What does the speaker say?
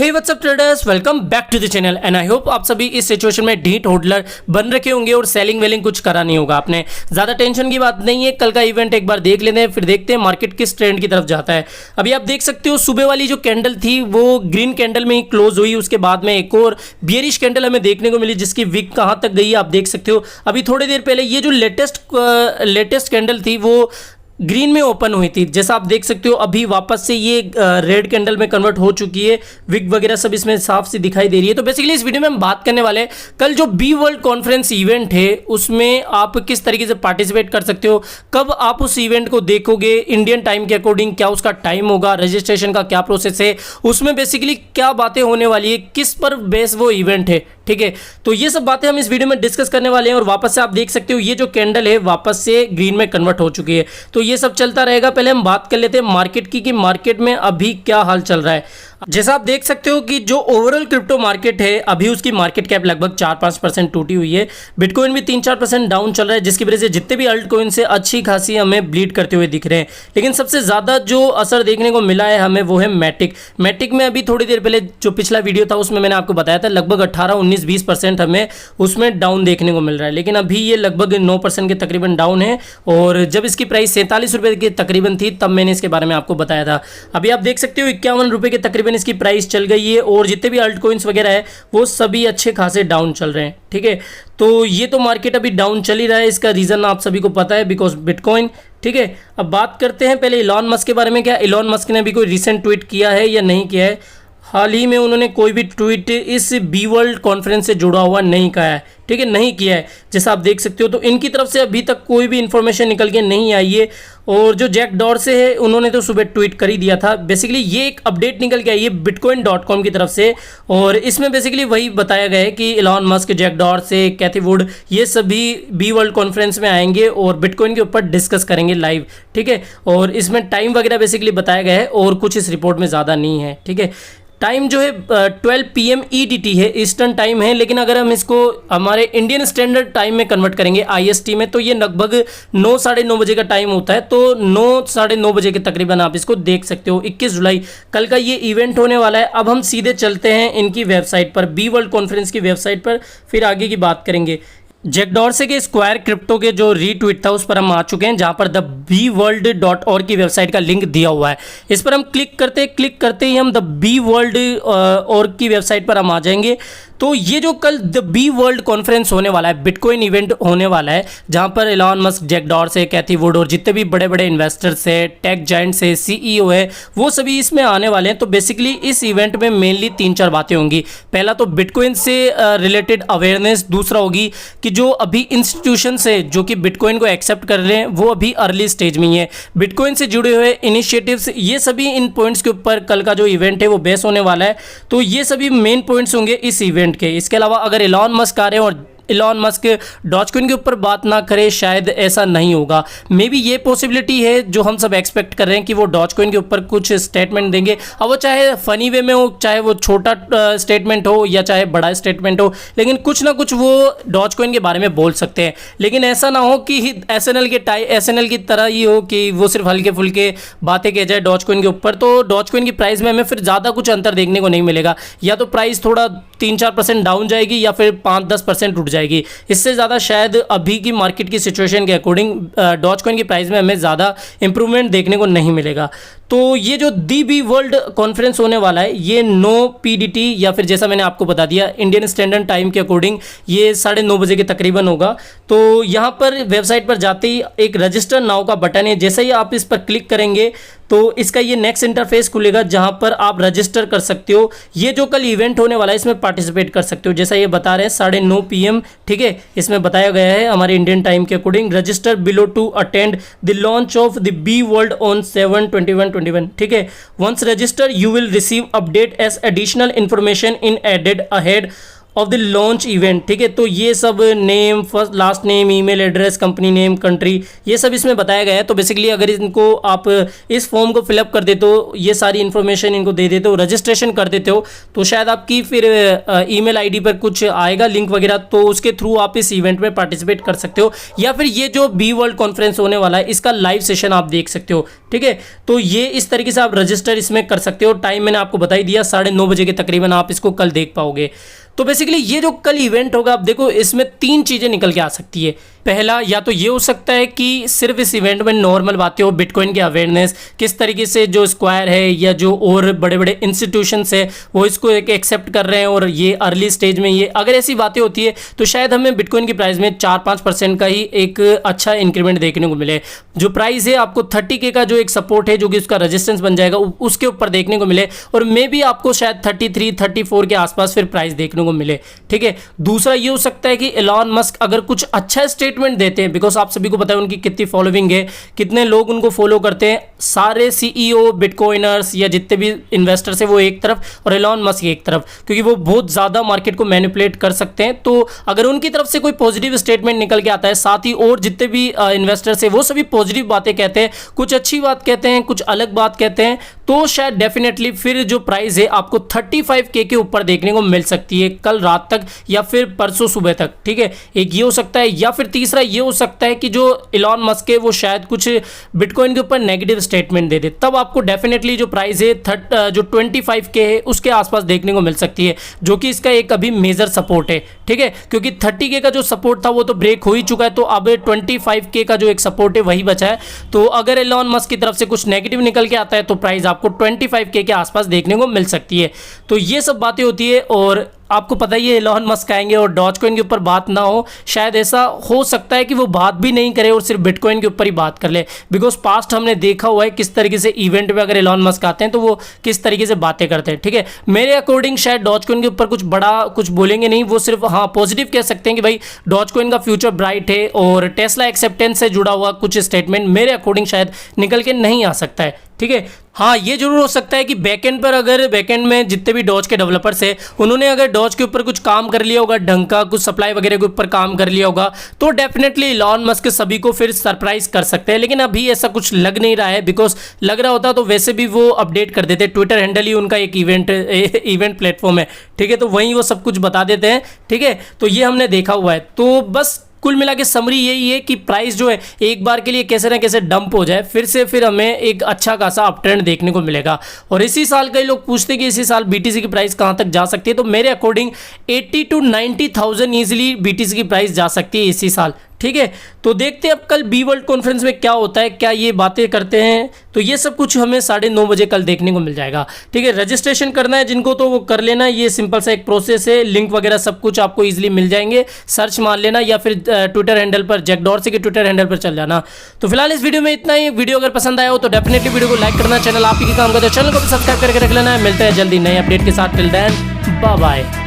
Hey what's up traders, welcome back to the channel and I hope आप सभी इस situation में ढीठ होल्डर बन रखे होंगे और सेलिंग वेलिंग कुछ करा नहीं होगा आपने। ज़्यादा टेंशन की बात नहीं है, कल का इवेंट एक बार देख लेते हैं, फिर देखते हैं मार्केट किस ट्रेंड की तरफ जाता है। अभी आप देख सकते हो सुबह वाली जो कैंडल थी वो ग्रीन कैंडल में ही क्लोज हुई, उसके बाद में एक और बियरिश कैंडल हमें देखने को मिली जिसकी विक कहाँ तक गई आप देख सकते हो। अभी थोड़ी देर पहले ये जो लेटेस्ट कैंडल थी वो ग्रीन में ओपन हुई थी, जैसा आप देख सकते हो। अभी वापस से ये रेड कैंडल में कन्वर्ट हो चुकी है, विक वगैरह सब इसमें साफ सी दिखाई दे रही है। तो बेसिकली इस वीडियो में हम बात करने वाले हैं कल जो बी वर्ल्ड कॉन्फ्रेंस इवेंट है उसमें आप किस तरीके से पार्टिसिपेट कर सकते हो, कब आप उस इवेंट को देखोगे, इंडियन टाइम के अकॉर्डिंग क्या उसका टाइम होगा, रजिस्ट्रेशन का क्या प्रोसेस है, उसमें बेसिकली क्या बातें होने वाली है, किस पर बेस वो इवेंट है। ठीक है, तो ये सब बातें हम इस वीडियो में डिस्कस करने वाले हैं। और वापस से आप देख सकते हो ये जो कैंडल है वापस से ग्रीन में कन्वर्ट हो चुकी है, तो ये सब चलता रहेगा। पहले हम बात कर लेते हैं मार्केट की कि मार्केट में अभी क्या हाल चल रहा है। जैसा आप देख सकते हो कि जो ओवरऑल क्रिप्टो मार्केट है अभी उसकी मार्केट कैप लगभग 4-5% टूटी हुई है। बिटकॉइन भी 3-4% डाउन चल रहा है, जिसकी वजह से जितने भी अल्ट कॉइन से अच्छी खासी हमें ब्लीड करते हुए दिख रहे हैं। लेकिन सबसे ज़्यादा जो असर देखने को मिला है हमें वो है मैटिक में अभी थोड़ी देर पहले जो पिछला वीडियो था उसमें मैंने आपको बताया था लगभग 18-19-20% हमें उसमें डाउन देखने को मिल रहा है। लेकिन अभी ये लगभग 9% के तकरीबन डाउन है, और जब इसकी प्राइस 47 रुपये की तकरीबन थी तब मैंने इसके बारे में आपको बताया था। अभी आप देख सकते हो 51 रुपये के तकरीबन इसकी प्राइस चल गई है, और जितने भी अल्ट कॉइन्स वगैरह है वो सभी अच्छे खासे डाउन चल रहे हैं। ठीक है, तो ये तो मार्केट अभी डाउन चल ही रहा है, इसका रीजन आप सभी को पता है, बिकॉज बिटकॉइन। ठीक है, अब बात करते हैं पहले इलॉन मस्क के बारे में। क्या इलॉन मस्क ने भी कोई रिसेंट ट्वीट किया है या नहीं किया है? हाल ही में उन्होंने कोई भी ट्वीट इस बी वर्ल्ड कॉन्फ्रेंस से जुड़ा हुआ नहीं कहा है। ठीक है, नहीं किया है, जैसा आप देख सकते हो। तो इनकी तरफ से अभी तक कोई भी इंफॉर्मेशन निकल के नहीं आई है। और जो जैक डॉर्से है उन्होंने तो सुबह ट्वीट कर ही दिया था। बेसिकली ये एक अपडेट निकल के आई है bitcoin.com की तरफ से, और इसमें बेसिकली वही बताया गया है कि Elon Musk, Jack Dorsey, Cathie Wood ये सभी बी वर्ल्ड कॉन्फ्रेंस में आएंगे और बिटकॉइन के ऊपर डिस्कस करेंगे लाइव। ठीक है, और इसमें टाइम वगैरह बेसिकली बताया गया है, और कुछ इस रिपोर्ट में ज़्यादा नहीं है। ठीक है, टाइम जो है 12 PM EDT है, ईस्टर्न टाइम है। लेकिन अगर हम इसको हमारे इंडियन स्टैंडर्ड टाइम में कन्वर्ट करेंगे IST में तो ये लगभग 9-9:30 बजे का टाइम होता है। तो 9-9:30 बजे के तकरीबन आप इसको देख सकते हो। 21 जुलाई कल का ये इवेंट होने वाला है। अब हम सीधे चलते हैं इनकी वेबसाइट पर, बी वर्ल्ड कॉन्फ्रेंस की वेबसाइट पर, फिर आगे की बात करेंगे। जैक डॉर्से के स्क्वायर क्रिप्टो के जो रीट्वीट था उस पर हम आ चुके हैं, जहां पर द बी वर्ल्ड.org की वेबसाइट का लिंक दिया हुआ है। इस पर हम क्लिक करते ही हम द बी वर्ल्ड org की वेबसाइट पर हम आ जाएंगे। तो ये जो कल द बी वर्ल्ड कॉन्फ्रेंस होने वाला है, बिटकॉइन इवेंट होने वाला है, जहां पर Elon Musk, Jack Dorsey, Cathie Wood और जितने भी बड़े बड़े इन्वेस्टर्स है, टेक जायंट्स है, CEO है, वो सभी इसमें आने वाले हैं। तो बेसिकली इस इवेंट में मेनली 3-4 बातें होंगी। पहला तो बिटकॉइन से रिलेटेड अवेयरनेस, दूसरा होगी कि जो अभी इंस्टीट्यूशंस है जो कि बिटकॉइन को एक्सेप्ट कर रहे हैं वो अभी अर्ली स्टेज में ही है, बिटकॉइन से जुड़े हुए इनिशिएटिव्स, ये सभी इन पॉइंट्स के ऊपर कल का जो इवेंट है वो बेस होने वाला है। तो ये सभी मेन पॉइंट्स होंगे इस इवेंट के। इसके अलावा अगर इलॉन मस्क आ रहे हैं और इलॉन मस्क डॉजकॉइन के ऊपर बात ना करे, शायद ऐसा नहीं होगा। मे बी ये पॉसिबिलिटी है जो हम सब एक्सपेक्ट कर रहे हैं कि वो डॉजकॉइन के ऊपर कुछ स्टेटमेंट देंगे। अब वो चाहे फनी वे में हो, चाहे वो छोटा स्टेटमेंट हो या चाहे बड़ा स्टेटमेंट हो, लेकिन कुछ ना कुछ वो डॉजकॉइन के बारे में बोल सकते हैं। लेकिन ऐसा ना हो कि एसएनएल की तरह ही हो कि वो सिर्फ हल्के फुल्के बातें कह जाए डॉजकॉइन के ऊपर। तो डॉजकॉइन की प्राइस में हमें फिर ज़्यादा कुछ अंतर देखने को नहीं मिलेगा, या तो प्राइस थोड़ा 3-4% डाउन जाएगी या फिर 5-10% उठ जाएगी। इससे ज़्यादा शायद अभी की मार्केट की सिचुएशन के अकॉर्डिंग डॉजकॉइन की प्राइस में हमें ज़्यादा इंप्रूवमेंट देखने को नहीं मिलेगा। तो ये जो दी बी वर्ल्ड कॉन्फ्रेंस होने वाला है ये 9 PDT या फिर जैसा मैंने आपको बता दिया इंडियन स्टैंडर्ड टाइम के अकॉर्डिंग ये 9:30 बजे के तकरीबन होगा। तो यहाँ पर वेबसाइट पर जाते ही एक रजिस्टर नाउ का बटन है, जैसे ही आप इस पर क्लिक करेंगे तो इसका ये नेक्स्ट इंटरफेस खुलेगा जहाँ पर आप रजिस्टर कर सकते हो। ये जो कल इवेंट होने वाला है इसमें पार्टिसिपेट कर सकते हो, जैसा ये बता रहे हैं 9:30 PM। ठीक है, इसमें बताया गया है हमारे इंडियन टाइम के according, register below to attend the launch of the B world on 7/21/21। ठीक है, once register you will receive update as additional information in added ahead of the launch event, ठीक है। तो ये सब name, first last name, email address, company name, country, ये सब इसमें बताया गया है। तो बेसिकली अगर इनको आप इस फॉर्म को फिलअप कर देते हो, ये सारी इन्फॉर्मेशन इनको दे देते हो, रजिस्ट्रेशन कर देते हो, तो शायद आपकी फिर ईमेल आईडी पर कुछ आएगा लिंक वगैरह, तो उसके थ्रू आप इस इवेंट में पार्टिसिपेट कर सकते हो, या फिर ये जो बी वर्ल्ड कॉन्फ्रेंस होने वाला है इसका लाइव सेशन आप देख सकते हो, ठीक है। तो ये इस तरीके से आप रजिस्टर इसमें कर सकते हो। टाइम मैंने आपको बता ही दिया, 9:30 बजे के तकरीबन आप इसको कल देख पाओगे। तो बेसिकली ये जो कल इवेंट होगा, आप देखो इसमें 3 चीज़ें निकल के आ सकती है। पहला, या तो ये हो सकता है कि सिर्फ इस इवेंट में नॉर्मल बातें हो, बिटकॉइन की अवेयरनेस, किस तरीके से जो स्क्वायर है या जो और बड़े बड़े इंस्टीट्यूशंस है वो इसको एक एक्सेप्ट कर रहे हैं, और ये अर्ली स्टेज में ये अगर ऐसी बातें होती है तो शायद हमें बिटकॉइन की प्राइस में 4-5% का ही एक अच्छा इंक्रीमेंट देखने को मिले। जो प्राइस है आपको 30K का जो एक सपोर्ट है, जो कि उसका रेजिस्टेंस बन जाएगा, उसके ऊपर देखने को मिले, और मे भी आपको शायद 33-34 के आसपास फिर प्राइस देखने को मिले, ठीक है। दूसरा ये हो सकता है कि एलॉन मस्क अगर कुछ अच्छा स्टेटमेंट देते हैं, बिकॉज आप सभी को पता है उनकी कितनी फॉलोइंग है, कितने लोग उनको फॉलो करते हैं, सारे सीईओ बिटकॉइनर्स या जितने भी इन्वेस्टर्स हैं वो एक तरफ और एलॉन मस्क एक तरफ, क्योंकि वो बहुत ज़्यादा मार्केट को मैनिपुलेट कर सकते हैं। तो अगर उनकी तरफ से कोई पॉजिटिव स्टेटमेंट निकल के आता है, साथ ही और जितने भी इन्वेस्टर्स हैं वो सभी पॉजिटिव बातें कहते हैं, कुछ अच्छी बात कहते हैं, कुछ अलग बात कहते हैं, तो शायद डेफिनेटली फिर जो प्राइस है आपको 35K के ऊपर देखने को मिल सकती है कल रात तक या फिर परसों सुबह तक, ठीक है। एक ये हो सकता है, या फिर तीसरा ये हो सकता है कि जो एलॉन मस्क है वो शायद कुछ बिटकॉइन के ऊपर नेगेटिव स्टेटमेंट दे दे, तब आपको डेफिनेटली जो प्राइस है जो 25K है उसके आसपास देखने को मिल सकती है, जो कि इसका एक अभी मेजर सपोर्ट है, ठीक है। क्योंकि 30K का जो सपोर्ट था वो तो ब्रेक हो ही चुका है, तो अब 25K का जो एक सपोर्ट है वही बचा है। तो अगर एलॉन मस्क की तरफ से कुछ नेगेटिव निकल के आता है तो प्राइस आपको 25K के आसपास देखने को मिल सकती है। तो ये सब बातें होती है, और आपको पता ही है एलॉन मस्क आएंगे और डॉजकॉइन के ऊपर बात ना हो, शायद ऐसा हो सकता है कि वो बात भी नहीं करे और सिर्फ बिटकॉइन के ऊपर ही बात कर ले, बिकॉज पास्ट हमने देखा हुआ है किस तरीके से इवेंट में अगर एलॉन मस्क आते हैं तो वो किस तरीके से बातें करते हैं, ठीक है। मेरे अकॉर्डिंग शायद डॉजकॉइन के ऊपर कुछ बड़ा कुछ बोलेंगे नहीं, वो सिर्फ हाँ पॉजिटिव कह सकते हैं कि भाई डॉजकॉइन का फ्यूचर ब्राइट है, और टेस्ला एक्सेप्टेंस से जुड़ा हुआ कुछ स्टेटमेंट मेरे अकॉर्डिंग शायद निकल के नहीं आ सकता है, ठीक है। हाँ, ये जरूर हो सकता है कि बैकएंड पर अगर बैकएंड में जितने भी डॉज के डेवलपर्स हैं उन्होंने अगर डॉज के ऊपर कुछ काम कर लिया होगा, ढंग का कुछ सप्लाई वगैरह के ऊपर काम कर लिया होगा, तो डेफिनेटली एलॉन मस्क सभी को फिर सरप्राइज कर सकते हैं। लेकिन अभी ऐसा कुछ लग नहीं रहा है, बिकॉज लग रहा होता तो वैसे भी वो अपडेट कर देते। ट्विटर हैंडल ही उनका एक इवेंट प्लेटफॉर्म है, ठीक है, तो वहीं वो सब कुछ बता देते हैं, ठीक है। तो ये हमने देखा हुआ है। तो बस कुल मिला के समरी यही है कि प्राइस जो है एक बार के लिए कैसे ना कैसे डंप हो जाए, फिर से फिर हमें एक अच्छा खासा अप ट्रेंड देखने को मिलेगा। और इसी साल कई लोग पूछते हैं कि इसी साल BTC की प्राइस कहाँ तक जा सकती है, तो मेरे अकॉर्डिंग 80 to 90,000 ईजिली BTC की प्राइस जा सकती है इसी साल, ठीक है। तो देखते हैं अब कल बी वर्ल्ड कॉन्फ्रेंस में क्या होता है, क्या ये बातें करते हैं, तो ये सब कुछ हमें 9:30 बजे कल देखने को मिल जाएगा, ठीक है। रजिस्ट्रेशन करना है जिनको तो वो कर लेना, ये सिंपल सा एक प्रोसेस है, लिंक वगैरह सब कुछ आपको इजीली मिल जाएंगे, सर्च मार लेना, या फिर ट्विटर हैंडल पर जैक डॉर्सी के ट्विटर हैंडल पर चल जाना। तो फिलहाल इस वीडियो में इतना ही। वीडियो अगर पसंद आया हो तो डेफिनेटली वीडियो को लाइक करना, चैनल आप ही काम करते हैं, चैनल को भी सब्सक्राइब करके रख लेना है। मिलते हैं जल्दी नए अपडेट के साथ, टिल देन बाय बाय।